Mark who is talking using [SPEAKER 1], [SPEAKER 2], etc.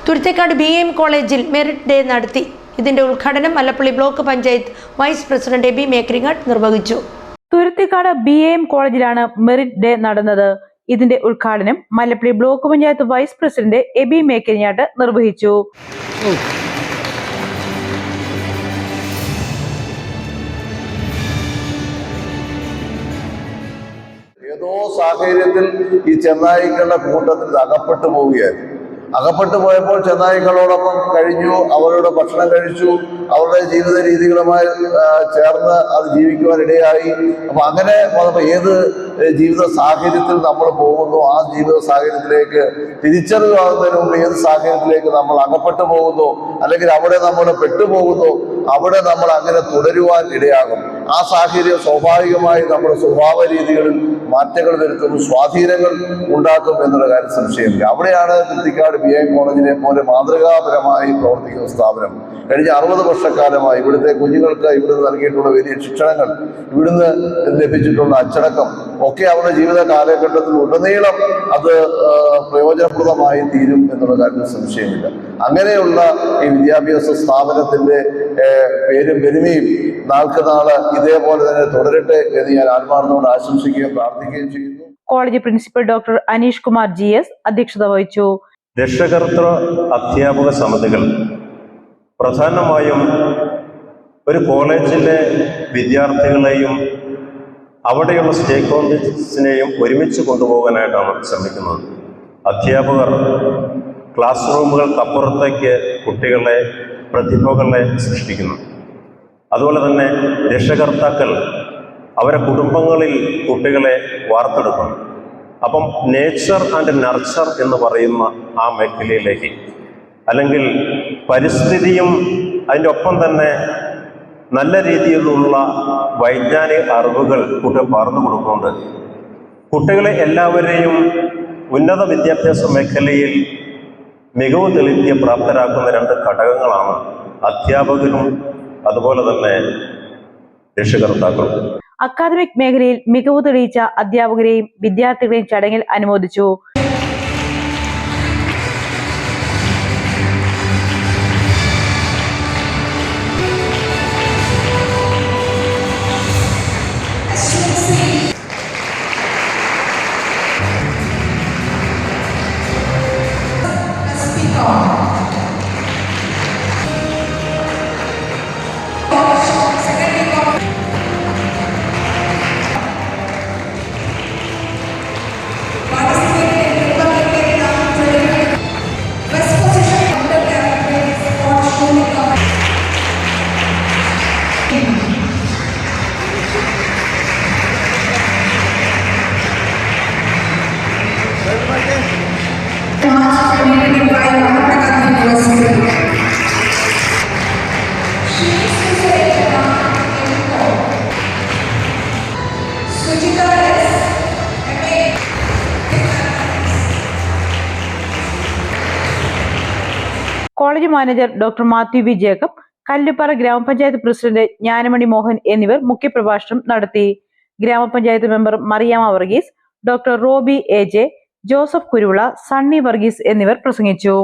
[SPEAKER 1] തുരുത്തേക്കാട് BAM കോളേജിൽ merit day നടത്തി. ഇതിന്റെ ഉദ്ഘാടനം Mallappally block panchayat vice president Eby Mekringattu നിർവഹിച്ചു.
[SPEAKER 2] തുരുത്തേക്കാട് BAM കോളേജിലാണ് മെറിറ്റ് ഡേ നടന്നത്. ഇതിന്റെ ഉദ്ഘാടനം Mallappally block panchayat vice president Eby Mekringattu നിർവഹിച്ചു.
[SPEAKER 3] ഏതോ സാഹചര്യത്തിൽ ഈ ചെന്നായ്ക്കളുടെ കൂട്ടത്തിൽ അകപ്പെട്ടു പോവുകയായിരുന്നു. അകപ്പെട്ടു പോയപ്പോൾ ചെന്നായ്ക്കളോടൊപ്പം കഴിഞ്ഞു, അവരുടെ ഭക്ഷണം കഴിച്ചു, അവരുടെ ജീവിത രീതികളുമായി ചേർന്ന് അത് ജീവിക്കുവാനിടയായി. അപ്പൊ അങ്ങനെ വന്നപ്പോൾ ഏത് ജീവിത സാഹചര്യത്തിൽ നമ്മൾ പോകുന്നു, ആ ജീവിത സാഹചര്യത്തിലേക്ക് തിരിച്ചറിവാകുന്നതിന് മുമ്പ് ഏത് സാഹചര്യത്തിലേക്ക് നമ്മൾ അകപ്പെട്ടു പോകുന്നു, അല്ലെങ്കിൽ അവിടെ നമ്മൾ പെട്ടുപോകുന്നു, അവിടെ നമ്മൾ അങ്ങനെ തുടരുവാൻ ഇടയാകും. ആ സാഹചര്യം സ്വാഭാവികമായി നമ്മുടെ സ്വഭാവ രീതികളിൽ മാറ്റങ്ങൾ വരുത്തുന്നു, സ്വാധീനങ്ങൾ ഉണ്ടാക്കും എന്നുള്ള കാര്യം സംശയമില്ല. അവിടെയാണ് തുരുത്തേക്കാട് BAM കോളേജിനെ പോലെ മാതൃകാപരമായി പ്രവർത്തിക്കുന്ന സ്ഥാപനം. കഴിഞ്ഞ 60 വർഷക്കാലമായി ഇവിടുത്തെ കുഞ്ഞുങ്ങൾക്ക് ഇവിടുന്ന് നൽകിയിട്ടുള്ള വലിയ ശിക്ഷണങ്ങൾ, ഇവിടുന്ന് ലഭിച്ചിട്ടുള്ള അച്ചടക്കം ഒക്കെ അവരുടെ ജീവിത കാലഘട്ടത്തിൽ ഉടനീളം അത് പ്രയോജനപ്രദമായി തീരും എന്നുള്ള കാര്യത്തിൽ സംശയമില്ല. അങ്ങനെയുള്ള ഈ വിദ്യാഭ്യാസ സ്ഥാപനത്തിന്റെ പേരും പെരുമയും നാൾക്ക് നാള് ഇതേപോലെ തന്നെ തുടരട്ടെ എന്ന് ഞാൻ ആത്മാർത്ഥത്തോട് ആശംസിക്കുകയും പ്രാർത്ഥിക്കുകയും ചെയ്യുന്നു.
[SPEAKER 2] College principal doctor Aneesh Kumar GS അധ്യക്ഷത വഹിച്ചു.
[SPEAKER 4] രക്ഷകർതൃ അധ്യാപക സമിതികൾ പ്രധാനമായും ഒരു കോളേജിലെ വിദ്യാർത്ഥികളെയും അവിടെയുള്ള സ്റ്റേക്ക് ഹോൾഡേഴ്സിനെയും ഒരുമിച്ച് കൊണ്ടുപോകാനായിട്ടാണ് ശ്രമിക്കുന്നത്. അധ്യാപകർ ക്ലാസ് റൂമുകൾക്കപ്പുറത്തേക്ക് കുട്ടികളെ, പ്രതിഭകളെ സൃഷ്ടിക്കുന്നു. അതുപോലെ തന്നെ രക്ഷകർത്താക്കൾ അവരെ കുടുംബങ്ങളിൽ കുട്ടികളെ വാർത്തെടുക്കുന്നു. അപ്പം നേച്ചർ ആൻഡ് നർച്ചർ എന്ന് പറയുന്ന ആ മേഖലയിലേക്ക്, അല്ലെങ്കിൽ പരിസ്ഥിതിയും അതിൻ്റെ ഒപ്പം തന്നെ നല്ല രീതിയിലുള്ള വൈജ്ഞാനിക അറിവുകൾ കുട്ടികൾ പകർന്നു കൊടുക്കുന്നുണ്ട്. കുട്ടികളെ എല്ലാവരെയും ഉന്നത വിദ്യാഭ്യാസ മേഖലയിൽ മികവ് തെളിയിക്കാൻ പ്രാപ്തരാക്കുന്ന 2 ഘടകങ്ങളാണ് അധ്യാപകരും അതുപോലെ തന്നെ രക്ഷകർത്താക്കളും.
[SPEAKER 2] അക്കാദമിക് മേഖലയിൽ മികവ് തെളിയിച്ച അധ്യാപകരെയും വിദ്യാർത്ഥികളെയും ചടങ്ങിൽ അനുമോദിച്ചു. College manager doctor Mathew V. Jacob, Kallupara gramapanchayat president Jnanamani Mohan എന്നിവർ മുഖ്യപ്രഭാഷണം നടത്തി. Gramapanchayat member Mariyamma Varghese, doctor Roby AJ, Joseph Kuruvila, Sunny Varghese എന്നിവർ പ്രസംഗിച്ചു.